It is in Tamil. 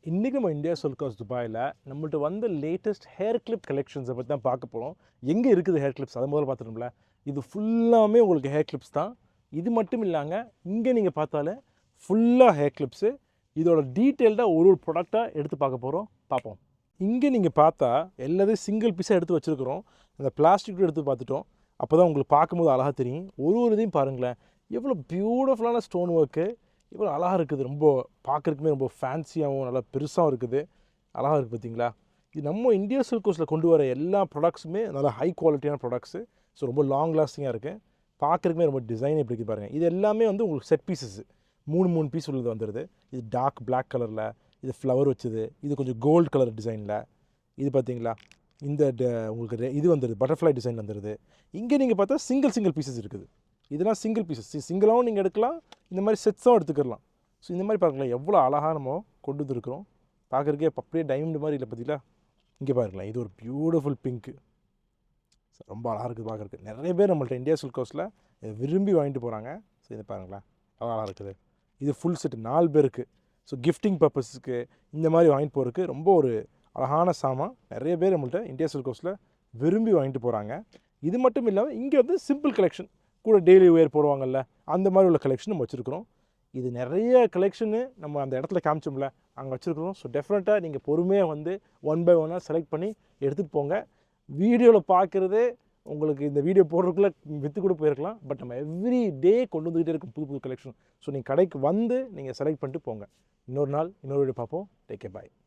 இன்றைக்கி நம்ம இந்தியா சில்க் துபாயில் நம்மள்ட்ட வந்த லேட்டஸ்ட் ஹேர் கிளிப் கலெக்ஷன்ஸை பற்றி தான் பார்க்க போகிறோம். எங்கே இருக்குது ஹேர் கிளிப்ஸ் அதை முதல்ல பார்த்துட்டோம்ல. இது ஃபுல்லாமே உங்களுக்கு ஹேர் கிளிப்ஸ் தான். இது மட்டும் இல்லாங்க, இங்கே நீங்கள் பார்த்தாலே ஃபுல்லாக ஹேர் கிளிப்ஸு. இதோட டீட்டெயில்டாக ஒரு ஒரு ப்ராடக்டாக எடுத்து பார்ப்போம். இங்கே நீங்கள் பார்த்தா எல்லாத்தையும் சிங்கிள் பீஸாக எடுத்து வச்சுருக்கிறோம். அந்த பிளாஸ்டிக் எடுத்து பார்த்துட்டோம். அப்போ தான் உங்களுக்கு பார்க்கும்போது அழகாக தெரியும். ஒரு இதையும் பாருங்களேன், எவ்வளோ பியூட்டிஃபுல்லான ஸ்டோன் ஒர்க்கு, இவ்வளோ அழகாக இருக்குது. ரொம்ப பார்க்குறதுக்குமே ரொம்ப ஃபேன்சியாகவும் நல்லா பெருசாகவும் இருக்குது. அழகாக இருக்குது பார்த்தீங்களா. இது நம்ம இந்தியா சில்க் ஹவுஸில் கொண்டு வர எல்லா ப்ராடக்ட்ஸுமே நல்லா ஹை குவாலிட்டியான ப்ராடக்ட்ஸு. ஸோ ரொம்ப லாங் லாஸ்டிங்காக இருக்குது. பார்க்குறதுக்குமே ரொம்ப டிசைன் எப்படி இருக்குது பாருங்கள். இது எல்லாமே வந்து உங்களுக்கு செட் பீசஸ் மூணு பீஸ் உள்ளது வந்துடுது. இது டார்க் பிளாக் கலரில், இது ஃப்ளவர் வச்சுது, இது கொஞ்சம் கோல்டு கலர் டிசைனில், இது பார்த்தீங்களா இந்த உங்களுக்கு இது வந்துடுது பட்டர்ஃப்ளை டிசைன் வந்துடுது. இங்கே நீங்கள் பார்த்தா சிங்கிள் பீசஸ் இருக்குது. இதெல்லாம் சிங்கிள் பீசஸ், சிங்கிளாகவும் நீங்கள் எடுக்கலாம், இந்த மாதிரி செட்ஸும் எடுத்துக்கலாம். ஸோ இந்த மாதிரி பாருங்களேன், எவ்வளோ அழகாக நம்ம கொண்டு வந்துருக்குறோம். பார்க்குறக்கே அப்படியே டைமண்ட் மாதிரி இல்லை பார்த்தீங்களா. இங்கே பாருங்களேன், இது ஒரு பியூட்டிஃபுல் பிங்க்கு, ரொம்ப அழகாக இருக்குது பார்க்குறக்கு. நிறைய பேர் நம்மள்ட்ட இந்தியா சில்க் ஹவுஸில் இதை விரும்பி வாங்கிட்டு போகிறாங்க. ஸோ இதை பாருங்களேன், அழகாக இருக்குது. இது ஃபுல் செட்டு 4 பேருக்கு. ஸோ கிஃப்டிங் பர்பஸுக்கு இந்த மாதிரி வாங்கிட்டு போகிறதுக்கு ரொம்ப ஒரு அழகான சாமான். நிறைய பேர் நம்மள்ட்ட இந்தியா சில்க் ஹவுஸில் விரும்பி வாங்கிட்டு போகிறாங்க. இது மட்டும் இல்லாமல் இங்கே வந்து சிம்பிள் கலெக்ஷன் கூட டெய்லி வேர் போடுவாங்கல்ல, அந்த மாதிரி உள்ள கலெக்ஷன் நம்ம வச்சுருக்கிறோம். இது நிறைய கலெக்ஷனு நம்ம அந்த இடத்துல காமிச்சோம்ல, அங்கே வச்சுருக்கிறோம். ஸோ டெஃபினட்டாக நீங்கள் பொறுமையாக வந்து ஒன் பை ஒன்னாக செலக்ட் பண்ணி எடுத்துகிட்டு போங்க. வீடியோவில் பார்க்குறது உங்களுக்கு இந்த வீடியோ போடுறதுக்குள்ளே விற்று கூட போயிருக்கலாம். பட் நம்ம எவ்ரி டே கொண்டு வந்துக்கிட்டே இருக்கும் புது கலெக்ஷன். ஸோ நீங்கள் கடைக்கு வந்து நீங்கள் செலக்ட் பண்ணிட்டு போங்க. இன்னொரு நாள் இன்னொரு வீடியோ பார்ப்போம். டேக் கேர், பாய்.